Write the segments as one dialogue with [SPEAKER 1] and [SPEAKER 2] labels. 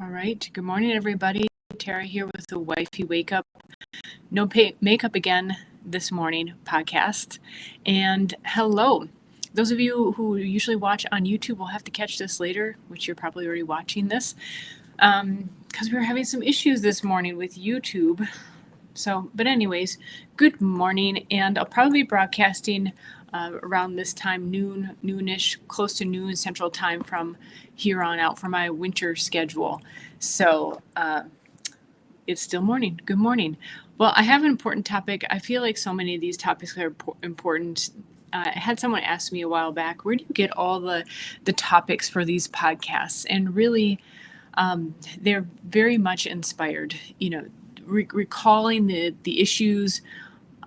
[SPEAKER 1] All right. Good morning, everybody. Tara here with the Wifey Wake Up, No Makeup Again this morning podcast. And hello. Those of you who usually watch on YouTube will have to catch this later, which you're probably already watching this, because we were having some issues this morning with YouTube. But anyways, good morning. And I'll probably be broadcasting around this time, noonish, close to noon Central Time from here on out for my winter schedule. So it's still morning. Good morning. Well, I have an important topic. I feel like so many of these topics are important. I had someone ask me a while back, where do you get all the topics for these podcasts? And really, they're very much inspired, recalling the issues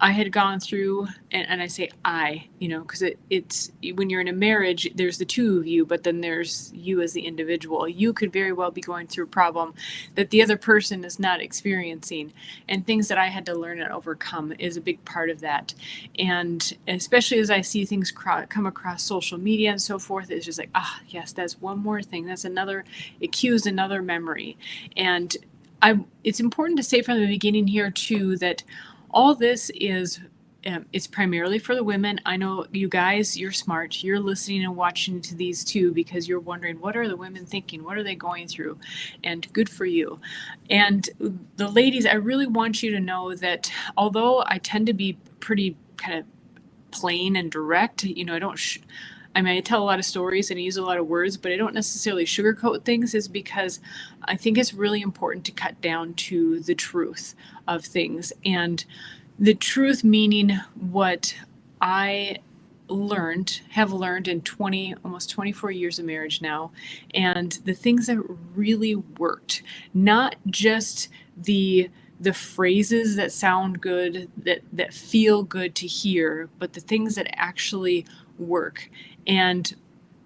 [SPEAKER 1] I had gone through, and I say because it's when you're in a marriage, there's the two of you, but then there's you as the individual. You could very well be going through a problem that the other person is not experiencing, and things that I had to learn and overcome is a big part of that. And especially as I see things come across social media and so forth, it's just like, yes, that's one more thing. That's another, it cues another memory. And it's important to say from the beginning here too that all this is, it's primarily for the women. I know you guys, you're smart. You're listening and watching to these too because you're wondering, what are the women thinking? What are they going through? And good for you. And the ladies, I really want you to know that although I tend to be pretty kind of plain and direct, I tell a lot of stories and I use a lot of words, but I don't necessarily sugarcoat things, is because I think it's really important to cut down to the truth of things. And the truth meaning what I have learned in almost 24 years of marriage now, and the things that really worked, not just the phrases that sound good, that feel good to hear, but the things that actually work. And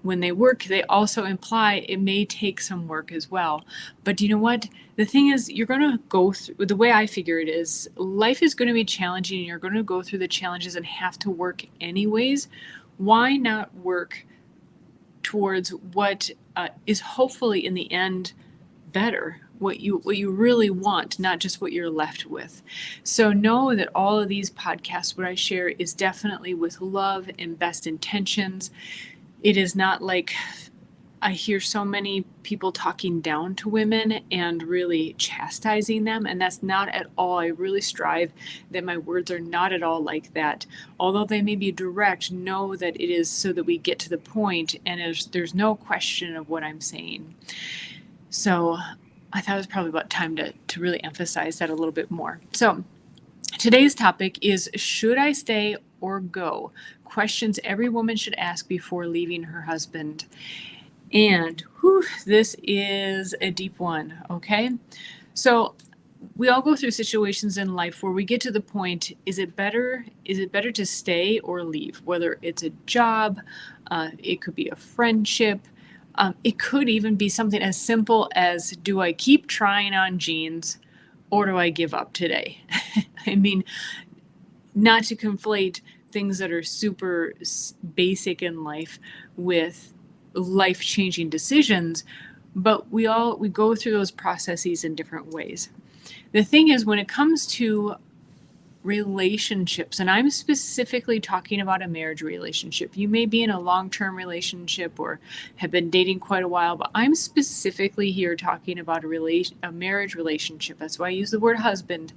[SPEAKER 1] when they work, they also imply it may take some work as well. But you know what? The thing is, you're going to go through, the way I figure it is, life is going to be challenging and you're going to go through the challenges and have to work anyways. Why not work towards what is hopefully in the end better? What you really want, not just what you're left with. So know that all of these podcasts, what I share, is definitely with love and best intentions. It is not like I hear so many people talking down to women and really chastising them, and that's not at all. I really strive that my words are not at all like that. Although they may be direct, know that it is so that we get to the point and there's no question of what I'm saying. So I thought it was probably about time to really emphasize that a little bit more. So today's topic is, should I stay or go? Questions every woman should ask before leaving her husband. And this is a deep one, okay? So we all go through situations in life where we get to the point, is it better to stay or leave? Whether it's a job, it could be a friendship, it could even be something as simple as, do I keep trying on jeans or do I give up today? Not to conflate things that are super basic in life with life-changing decisions, but we go through those processes in different ways. The thing is, when it comes to relationships, and I'm specifically talking about a marriage relationship. You may be in a long-term relationship or have been dating quite a while, but I'm specifically here talking about a marriage relationship. That's why I use the word husband,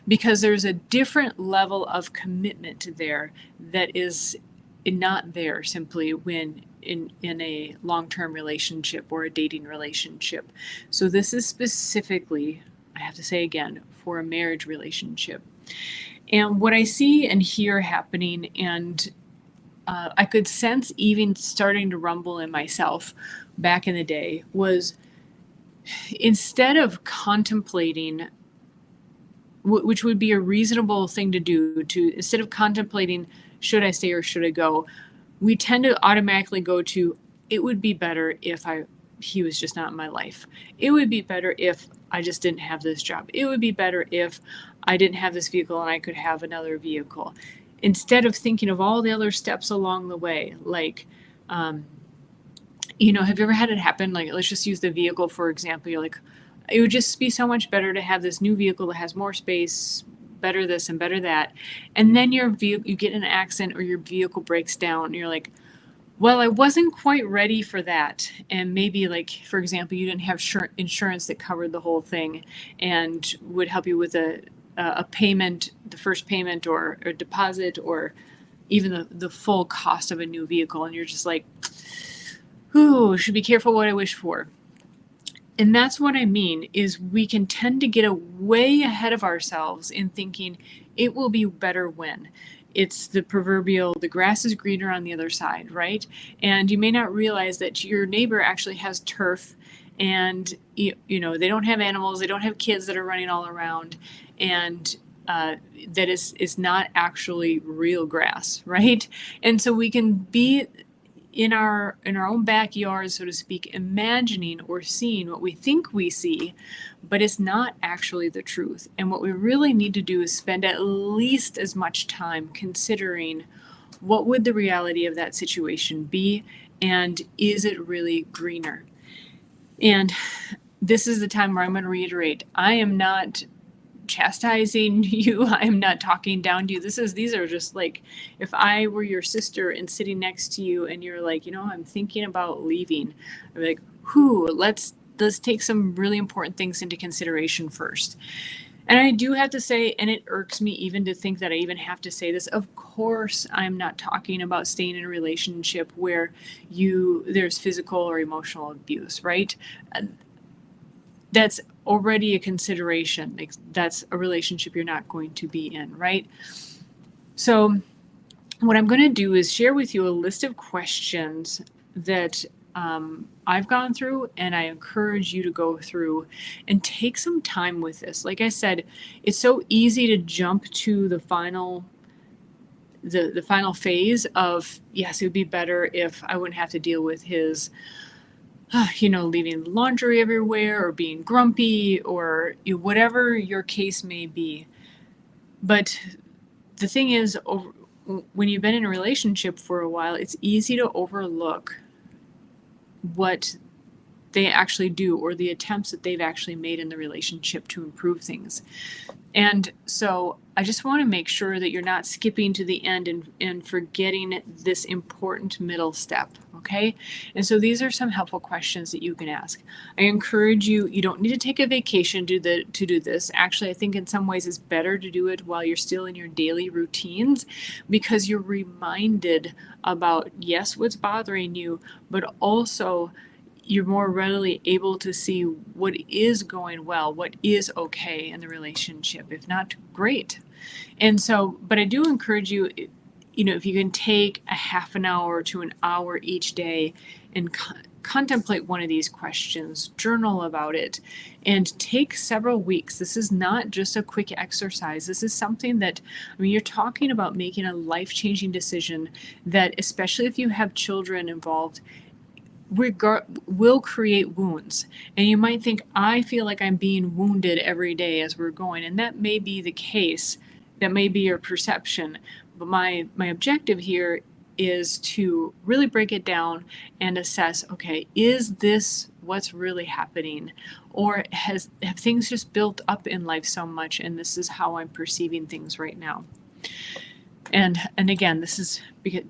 [SPEAKER 1] because there's a different level of commitment there that is not there simply when in a long-term relationship or a dating relationship. So this is specifically, I have to say again, for a marriage relationship. And what I see and hear happening, and I could sense even starting to rumble in myself back in the day, was instead of contemplating, which would be a reasonable thing to do, instead of contemplating, should I stay or should I go, we tend to automatically go to, it would be better if he was just not in my life. It would be better if I just didn't have this job. It would be better if I didn't have this vehicle and I could have another vehicle. Instead of thinking of all the other steps along the way, like Have you ever had it happen? Like, let's just use the vehicle, for example. You're like, it would just be so much better to have this new vehicle that has more space, better this and better that. And then you get in an accident or your vehicle breaks down and you're like, well, I wasn't quite ready for that. And maybe, like, for example, you didn't have insurance that covered the whole thing and would help you with a payment, the first payment or deposit, or even the full cost of a new vehicle. And you're just like, ooh, should be careful what I wish for. And that's what I mean, is we can tend to get way ahead of ourselves in thinking it will be better when. It's the proverbial, the grass is greener on the other side, right? And you may not realize that your neighbor actually has turf, and they don't have animals, they don't have kids that are running all around, and that is not actually real grass, right? And so we can be in our own backyard, so to speak, imagining or seeing what we think we see, but it's not actually the truth. And what we really need to do is spend at least as much time considering what would the reality of that situation be, and is it really greener? And this is the time where I'm going to reiterate, I am not chastising you. I'm not talking down to you. These are just like, if I were your sister and sitting next to you and you're like, I'm thinking about leaving, I'd be like, let's take some really important things into consideration first. And I do have to say, and it irks me even to think that I even have to say this, of course, I'm not talking about staying in a relationship where there's physical or emotional abuse, right? That's already a consideration. Like, that's a relationship you're not going to be in, right? So what I'm going to do is share with you a list of questions that I've gone through, and I encourage you to go through and take some time with this. Like I said, it's so easy to jump to the final phase of, yes, it would be better if I wouldn't have to deal with his leaving laundry everywhere or being grumpy or whatever your case may be. But the thing is, when you've been in a relationship for a while, it's easy to overlook what they actually do or the attempts that they've actually made in the relationship to improve things. And so I just want to make sure that you're not skipping to the end and forgetting this important middle step, okay? And so these are some helpful questions that you can ask. I encourage you don't need to take a vacation to do this. Actually, I think in some ways it's better to do it while you're still in your daily routines, because you're reminded about, yes, what's bothering you, but also you're more readily able to see what is going well, what is okay in the relationship. If not, great. And so, but I do encourage you, if you can take a half an hour to an hour each day and contemplate one of these questions, journal about it, and take several weeks. This is not just a quick exercise. This is something that, you're talking about making a life-changing decision that, especially if you have children involved, will create wounds. And you might think, I feel like I'm being wounded every day as we're going. And that may be the case. That may be your perception. But my objective here is to really break it down and assess, okay, is this what's really happening? Or have things just built up in life so much, and this is how I'm perceiving things right now? And again, this is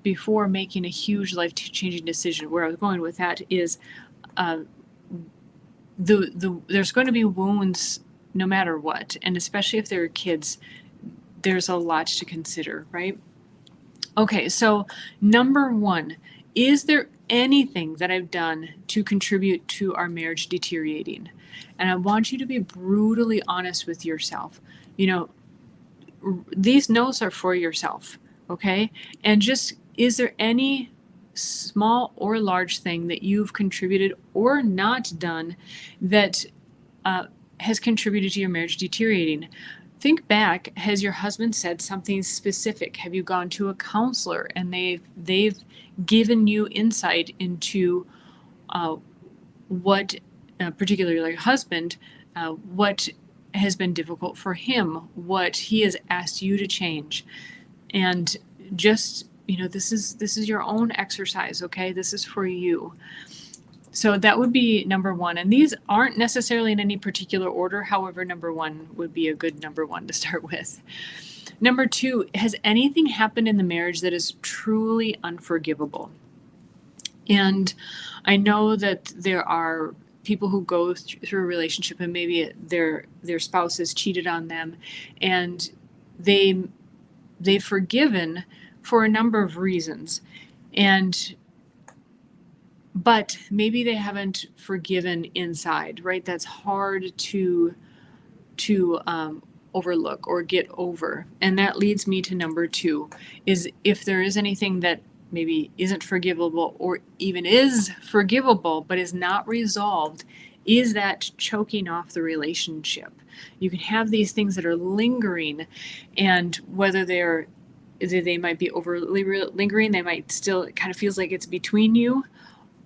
[SPEAKER 1] before making a huge life-changing decision. Where I was going with that is, there's going to be wounds no matter what, and especially if there are kids, there's a lot to consider, right? Okay, so number one, is there anything that I've done to contribute to our marriage deteriorating? And I want you to be brutally honest with yourself. These notes are for yourself, okay? And just, is there any small or large thing that you've contributed or not done that has contributed to your marriage deteriorating? Think back, has your husband said something specific? Have you gone to a counselor and they've given you insight into what, particularly your husband, what has been difficult for him, what he has asked you to change? And just, this is your own exercise, okay? This is for you. So that would be number one. And these aren't necessarily in any particular order. However, number one would be a good number one to start with. Number two, has anything happened in the marriage that is truly unforgivable? And I know that there are people who go through a relationship and maybe their spouse has cheated on them, and they've forgiven for a number of reasons. But maybe they haven't forgiven inside, right? That's hard to overlook or get over. And that leads me to number two, is if there is anything that maybe isn't forgivable or even is forgivable but is not resolved, is that choking off the relationship. You can have these things that are lingering, and whether they might be overly lingering, they might still, it kind of feels like it's between you.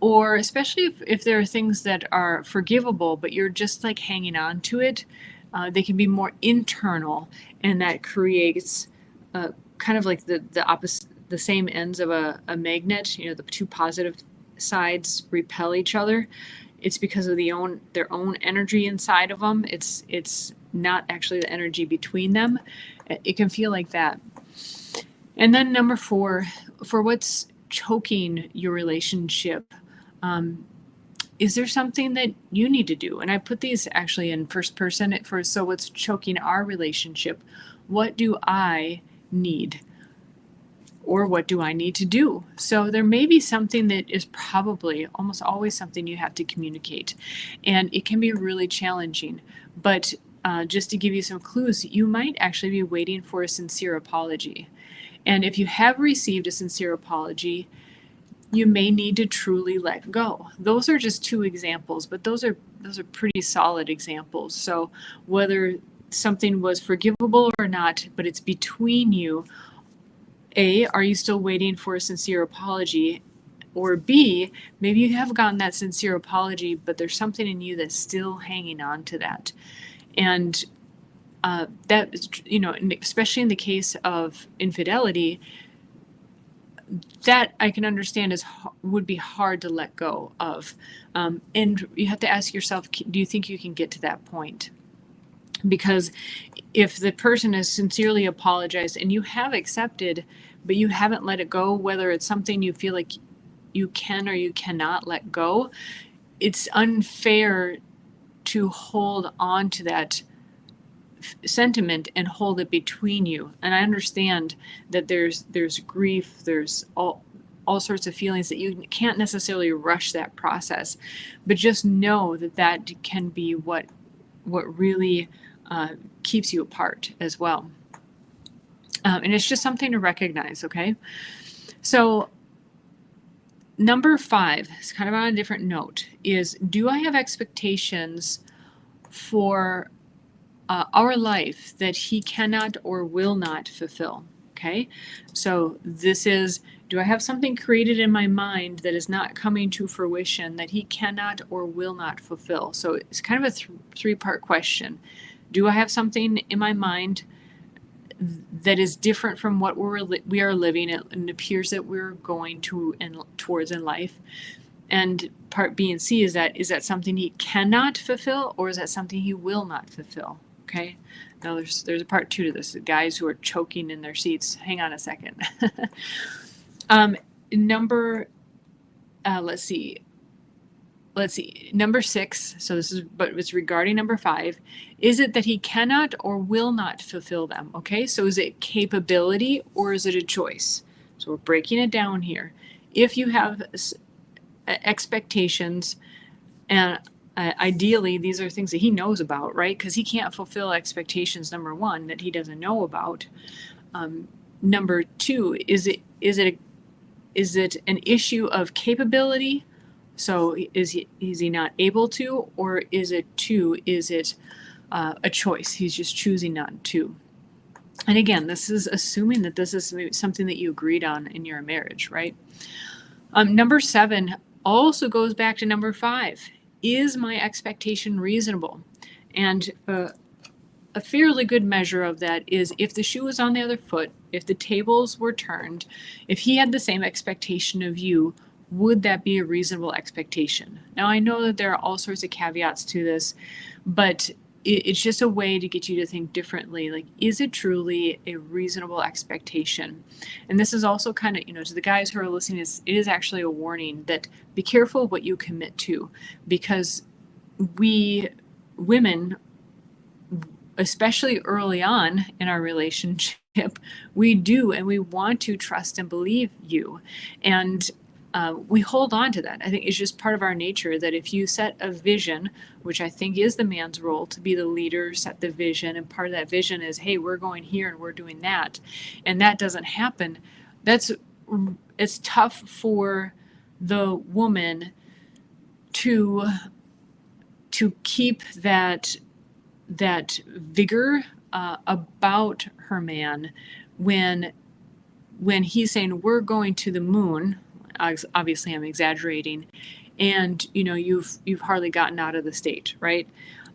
[SPEAKER 1] Or especially if there are things that are forgivable, but you're just like hanging on to it, they can be more internal, and that creates kind of like the opposite, the same ends of a magnet. You know, the two positive sides repel each other. It's because of their own energy inside of them. It's not actually the energy between them. It can feel like that. And then number four, for what's choking your relationship, is there something that you need to do? And I put these actually in first person so what's choking our relationship? What do I need? Or what do I need to do? So there may be something that is probably almost always something you have to communicate. And it can be really challenging. But just to give you some clues, you might actually be waiting for a sincere apology. And if you have received a sincere apology, you may need to truly let go. Those are just two examples, but those are pretty solid examples. So whether something was forgivable or not, but it's between you, A, are you still waiting for a sincere apology? Or B, maybe you have gotten that sincere apology, but there's something in you that's still hanging on to that. And that is, especially in the case of infidelity, that I can understand would be hard to let go of. And you have to ask yourself, do you think you can get to that point? Because if the person has sincerely apologized and you have accepted, but you haven't let it go, whether it's something you feel like you can or you cannot let go, it's unfair to hold on to that sentiment and hold it between you. And I understand that there's grief, there's all sorts of feelings that you can't necessarily rush that process, but just know that can be what really keeps you apart as well. And it's just something to recognize, okay? So number 5 is kind of on a different note, is do I have expectations for our life that he cannot or will not fulfill? Okay, so this is, do I have something created in my mind that is not coming to fruition that he cannot or will not fulfill? So it's kind of a three-part question. Do I have something in my mind that is different from what we are living and appears that we're going to and towards in life? And part B and C is that something he cannot fulfill, or is that something he will not fulfill? Okay. Now there's a part 2 to this. The guys who are choking in their seats. Hang on a second. Let's see. Number 6. So this is, but it's regarding number 5. Is it that he cannot or will not fulfill them? Okay. So is it capability or is it a choice? So we're breaking it down here. If you have expectations, and ideally these are things that he knows about, right? Because he can't fulfill expectations, number 1, that he doesn't know about. Number 2, is it an issue of capability? So is he not able to, or is it a choice? He's just choosing not to. And again, this is assuming that this is something that you agreed on in your marriage, right? Number 7 also goes back to number 5. Is my expectation reasonable? And a fairly good measure of that is if the shoe was on the other foot, if the tables were turned, if he had the same expectation of you, would that be a reasonable expectation? Now, I know that there are all sorts of caveats to this, but it's just a way to get you to think differently. Like, is it truly a reasonable expectation? And this is also kind of, to the guys who are listening, it is actually a warning that be careful what you commit to, because we women, especially early on in our relationship, we do and we want to trust and believe you. And we hold on to that. I think it's just part of our nature that if you set a vision, which I think is the man's role to be the leader, set the vision, and part of that vision is, hey, we're going here and we're doing that, and that doesn't happen, it's tough for the woman to keep that vigor about her man when he's saying we're going to the moon. Obviously, I'm exaggerating, and you've hardly gotten out of the state, right?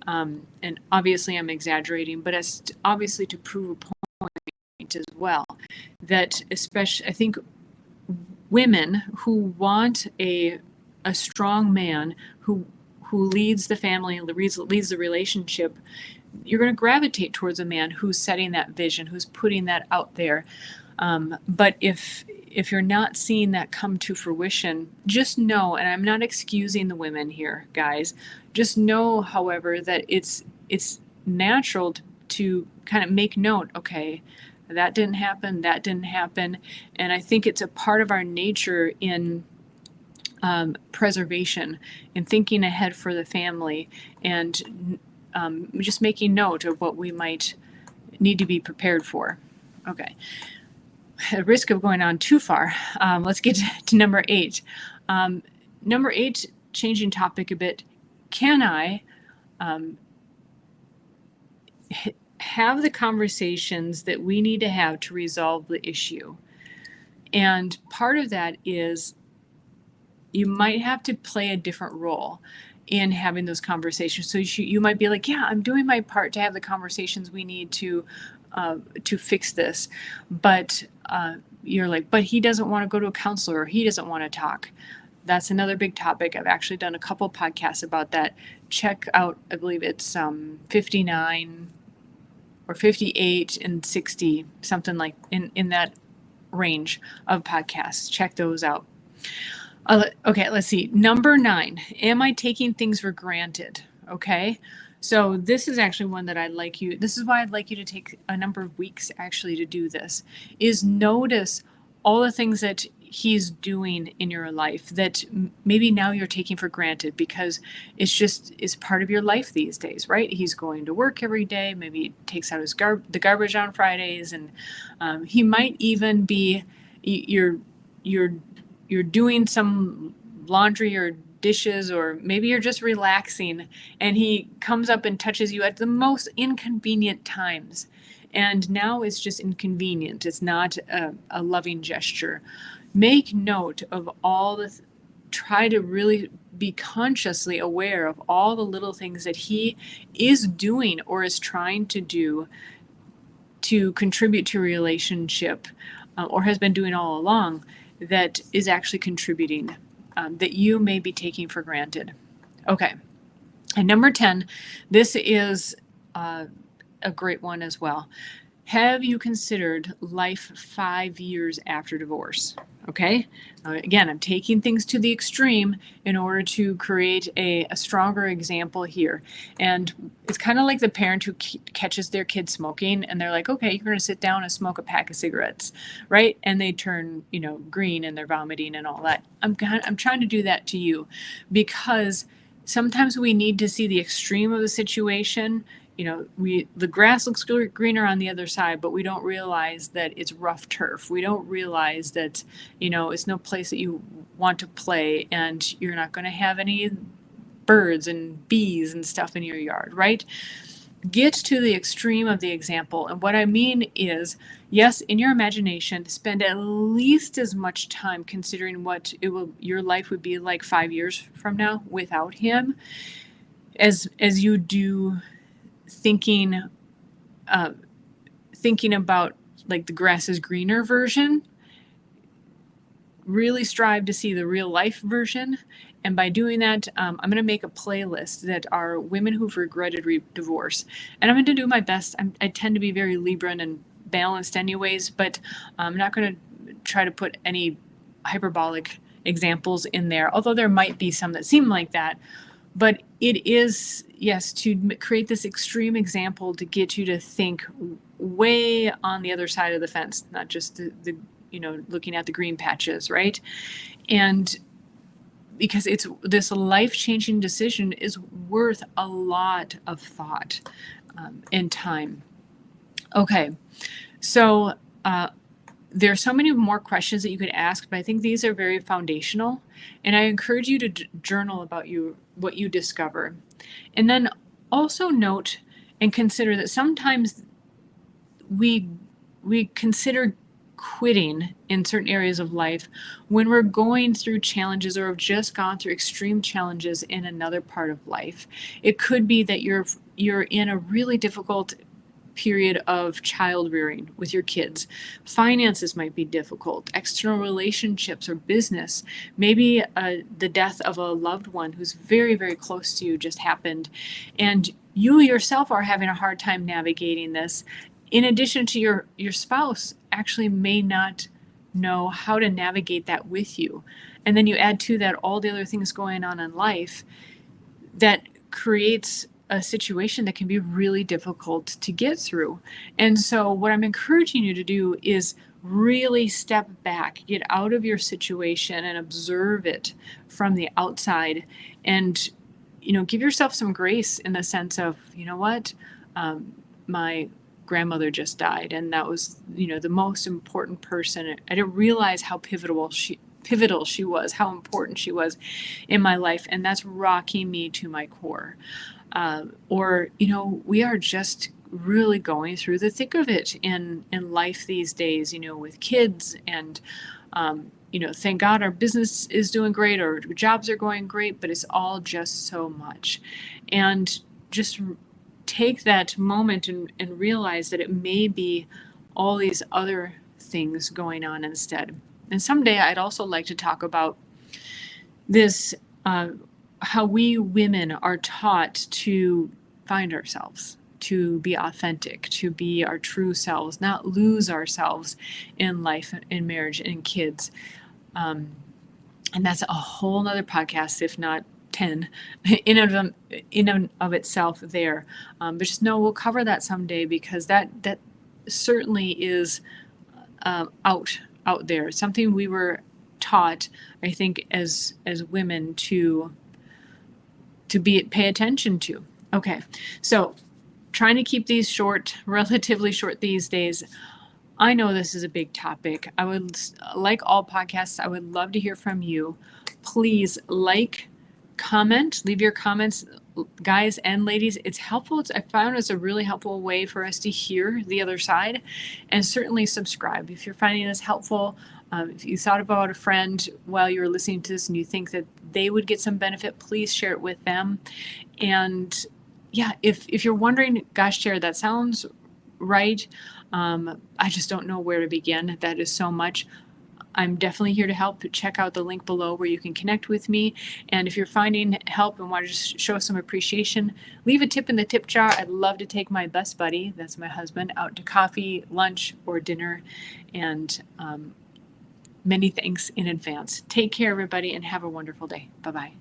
[SPEAKER 1] And obviously, I'm exaggerating, but it's obviously to prove a point as well. That especially, I think women who want a strong man who leads the family and leads the relationship, you're going to gravitate towards a man who's setting that vision, who's putting that out there. But if you're not seeing that come to fruition, just know, and I'm not excusing the women here, guys, just know, however, that it's natural to kind of make note, okay, that didn't happen, and I think it's a part of our nature in preservation, in thinking ahead for the family, and just making note of what we might need to be prepared for. Okay. At risk of going on too far, let's get to number 8. Number 8, changing topic a bit. Can I have the conversations that we need to have to resolve the issue? And part of that is you might have to play a different role in having those conversations. So you might be like, yeah, I'm doing my part to have the conversations we need to fix this. But you're like, but he doesn't want to go to a counselor, or he doesn't want to talk. That's another big topic. I've actually done a couple podcasts about that. Check out, I believe it's 59 or 58 and 60, something like in that range of podcasts. Check those out. Okay, let's see. Number 9, am I taking things for granted? Okay, so this is actually one that this is why I'd like you to take a number of weeks actually to do this, is notice all the things that he's doing in your life that maybe now you're taking for granted because it's part of your life these days, right? He's going to work every day, maybe he takes out the garbage on Fridays, and he might even be, you're doing some laundry or dishes, or maybe you're just relaxing and he comes up and touches you at the most inconvenient times. And now it's just inconvenient. It's not a loving gesture. Make note of all try to really be consciously aware of all the little things that he is doing or is trying to do to contribute to a relationship, or has been doing all along, that is actually contributing, that you may be taking for granted. Okay. And number 10, this is a great one as well. Have you considered life 5 years after divorce? Okay. Again, I'm taking things to the extreme in order to create a stronger example here. And it's kind of like the parent who catches their kid smoking and they're like, okay, you're going to sit down and smoke a pack of cigarettes, right? And they turn, green and they're vomiting and all that. I'm trying to do that to you because sometimes we need to see the extreme of the situation. The grass looks greener on the other side, but we don't realize that it's rough turf. We don't realize that, it's no place that you want to play, and you're not going to have any birds and bees and stuff in your yard, right? Get to the extreme of the example. And what I mean is, yes, in your imagination, spend at least as much time considering what your life would be like 5 years from now without him as you do thinking about like the grass is greener version. really strive to see the real life version. And by doing that, I'm going to make a playlist that are women who've regretted divorce. And I'm going to do my best. I tend to be very Libran and balanced anyways, but I'm not going to try to put any hyperbolic examples in there, although there might be some that seem like that. But it is, yes, to create this extreme example to get you to think way on the other side of the fence, not just the looking at the green patches, right? And because it's this life-changing decision is worth a lot of thought and time. Okay, so there are so many more questions that you could ask, but I think these are very foundational. And I encourage you to journal about what you discover. And then also note and consider that sometimes we consider quitting in certain areas of life when we're going through challenges or have just gone through extreme challenges in another part of life. It could be that you're in a really difficult period of child rearing with your kids. Finances might be difficult, external relationships or business. Maybe the death of a loved one who's very, very close to you just happened. And you yourself are having a hard time navigating this. In addition to your spouse actually may not know how to navigate that with you. And then you add to that all the other things going on in life that creates a situation that can be really difficult to get through. And so what I'm encouraging you to do is really step back, get out of your situation and observe it from the outside, and give yourself some grace in the sense of, what, my grandmother just died, and that was the most important person. I didn't realize how pivotal she was, how important she was in my life, and that's rocking me to my core. Or we are just really going through the thick of it in life these days, with kids, and thank God our business is doing great, our jobs are going great, but it's all just so much. And just take that moment and realize that it may be all these other things going on instead. And someday I'd also like to talk about this, how we women are taught to find ourselves, to be authentic, to be our true selves, not lose ourselves in life, in marriage, in kids. And that's a whole nother podcast, if not 10 in and of itself there. But just know we'll cover that someday, because that certainly is out there. Something we were taught, I think, as women to pay attention to. Okay, so trying to keep these short, relatively short these days. I know this is a big topic. I would, like all podcasts, I would love to hear from you. Please comment, leave your comments, guys and ladies. It's helpful. I found it's a really helpful way for us to hear the other side. And certainly subscribe if you're finding this helpful. If you thought about a friend while you were listening to this and you think that they would get some benefit, please share it with them. And yeah, if you're wondering, gosh, Tara, that sounds right. I just don't know where to begin. That is so much. I'm definitely here to help. Check out the link below where you can connect with me. And if you're finding help and want to just show some appreciation, leave a tip in the tip jar. I'd love to take my best buddy, that's my husband, out to coffee, lunch, or dinner. And many thanks in advance. Take care, everybody, and have a wonderful day. Bye-bye.